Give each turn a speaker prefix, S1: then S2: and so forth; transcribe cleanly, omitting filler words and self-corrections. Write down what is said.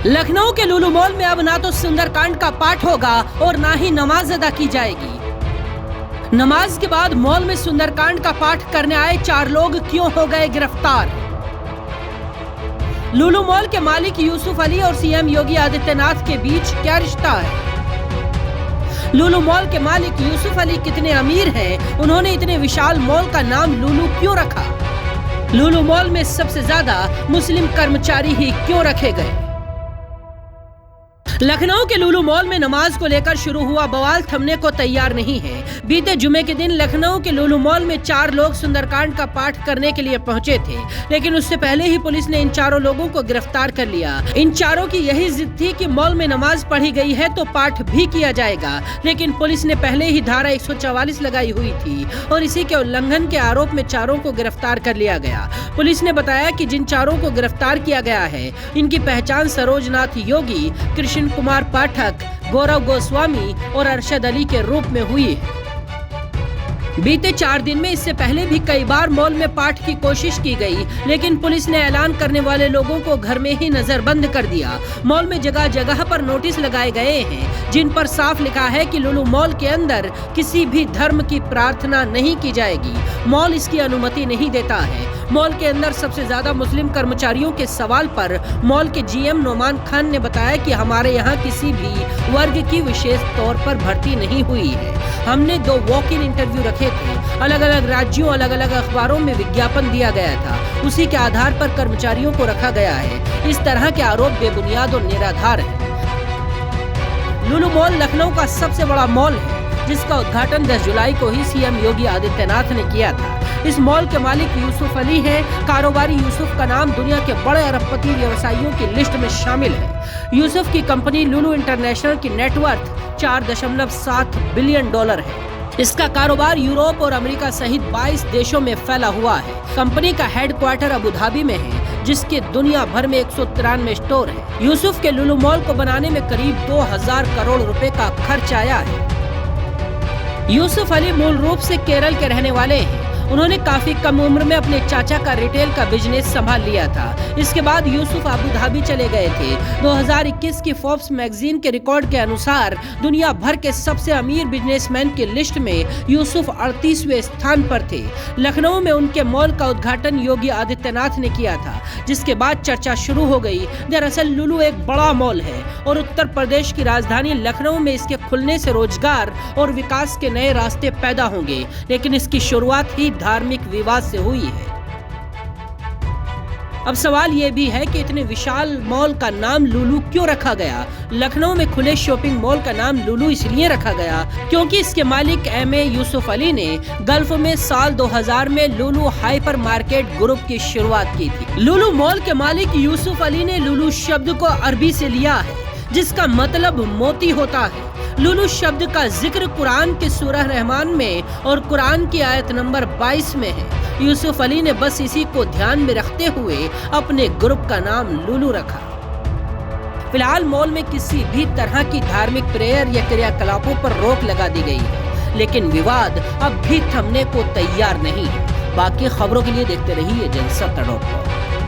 S1: लखनऊ के लुलु मॉल में अब ना तो सुंदरकांड का पाठ होगा और ना ही नमाज अदा की जाएगी। नमाज के बाद मॉल में सुंदरकांड का पाठ करने आए 4 लोग क्यों हो गए गिरफ्तार। लुलु मॉल के मालिक यूसुफ अली और सीएम योगी आदित्यनाथ के बीच क्या रिश्ता है। लुलु मॉल के मालिक यूसुफ अली कितने अमीर हैं, उन्होंने इतने विशाल मॉल का नाम लुलु क्यों रखा। लुलु मॉल में सबसे ज्यादा मुस्लिम कर्मचारी ही क्यों रखे गए। लखनऊ के लुलु मॉल में नमाज को लेकर शुरू हुआ बवाल थमने को तैयार नहीं है। बीते जुमे के दिन लखनऊ के लुलु मॉल में 4 लोग सुंदरकांड का पाठ करने के लिए पहुंचे थे, लेकिन उससे पहले ही पुलिस ने इन 4 लोगों को गिरफ्तार कर लिया। इन 4 की यही जिद थी कि मॉल में नमाज पढ़ी गई है तो पाठ भी किया जाएगा, लेकिन पुलिस ने पहले ही धारा 144 लगाई हुई थी और इसी के उल्लंघन के आरोप में 4 को गिरफ्तार कर लिया गया। पुलिस ने बताया कि जिन 4 को गिरफ्तार किया गया है, इनकी पहचान सरोजनाथ योगी, कृष्ण कुमार पाठक, गौरव गोस्वामी और अरशद अली के रूप में हुई है। बीते 4 दिन में इससे पहले भी कई बार मॉल में पाठ की कोशिश की गई, लेकिन पुलिस ने ऐलान करने वाले लोगों को घर में ही नजरबंद कर दिया। मॉल में जगह जगह पर नोटिस लगाए गए हैं, जिन पर साफ लिखा है कि लुलु मॉल के अंदर किसी भी धर्म की प्रार्थना नहीं की जाएगी। मॉल इसकी अनुमति नहीं देता है। मॉल के अंदर सबसे ज्यादा मुस्लिम कर्मचारियों के सवाल पर मॉल के जीएम नोमान खान ने बताया कि हमारे यहाँ किसी भी वर्ग की विशेष तौर पर भर्ती नहीं हुई है। हमने 2 वॉक इन इंटरव्यू रखे थे, अलग अलग राज्यों, अलग अलग अखबारों में विज्ञापन दिया गया था, उसी के आधार पर कर्मचारियों को रखा गया है। इस तरह के आरोप बेबुनियाद और निराधार है। लुलु मॉल लखनऊ का सबसे बड़ा मॉल है, जिसका उद्घाटन 10 जुलाई को ही सीएम योगी आदित्यनाथ ने किया था। इस मॉल के मालिक यूसुफ अली हैं। कारोबारी यूसुफ का नाम दुनिया के बड़े अरबपति व्यवसायियों की लिस्ट में शामिल है। यूसुफ की कंपनी लुलु इंटरनेशनल की नेटवर्थ $4.7 बिलियन है। इसका कारोबार यूरोप और अमेरिका सहित 22 देशों में फैला हुआ है। कंपनी का हेडक्वार्टर अबू धाबी में है, जिसके दुनिया भर में 193 स्टोर है। यूसुफ के लुलु मॉल को बनाने में करीब 2000 करोड़ रुपए का खर्च आया है। यूसुफ अली मूल रूप से केरल के रहने वाले हैं। उन्होंने काफी कम उम्र में अपने चाचा का रिटेल का बिजनेस संभाल लिया था। इसके बाद यूसुफ अबू धाबी चले गए थे। 2021 की फोर्ब्स मैगजीन के रिकॉर्ड के अनुसार दुनिया भर के सबसे अमीर बिजनेसमैन की लिस्ट में यूसुफ 38वें स्थान पर थे। लखनऊ में उनके मॉल का उद्घाटन योगी आदित्यनाथ ने किया था, जिसके बाद चर्चा शुरू हो गई। दरअसल लुलु एक बड़ा मॉल है और उत्तर प्रदेश की राजधानी लखनऊ में इसके खुलने से रोजगार और विकास के नए रास्ते पैदा होंगे, लेकिन इसकी शुरुआत ही धार्मिक विवाद से हुई है। अब सवाल ये भी है कि इतने विशाल मॉल का नाम लुलु क्यों रखा गया। लखनऊ में खुले शॉपिंग मॉल का नाम लुलु इसलिए रखा गया क्योंकि इसके मालिक एमए यूसुफ अली ने गल्फ में साल 2000 में लुलु हाइपर मार्केट ग्रुप की शुरुआत की थी। लुलु मॉल के मालिक यूसुफ अली ने लुलु शब्द को अरबी से लिया है, जिसका मतलब मोती होता है। लुलु शब्द का जिक्र कुरान के सूरह रहमान में और कुरान की आयत नंबर 22 में है। यूसुफ अली ने बस इसी को ध्यान में रखते हुए अपने ग्रुप का नाम लुलु रखा। फिलहाल मॉल में किसी भी तरह की धार्मिक प्रेयर या क्रियाकलापों पर रोक लगा दी गई है, लेकिन विवाद अब भी थमने को तैयार नहीं है। बाकी खबरों के लिए देखते रहिए जनसत्ता.com।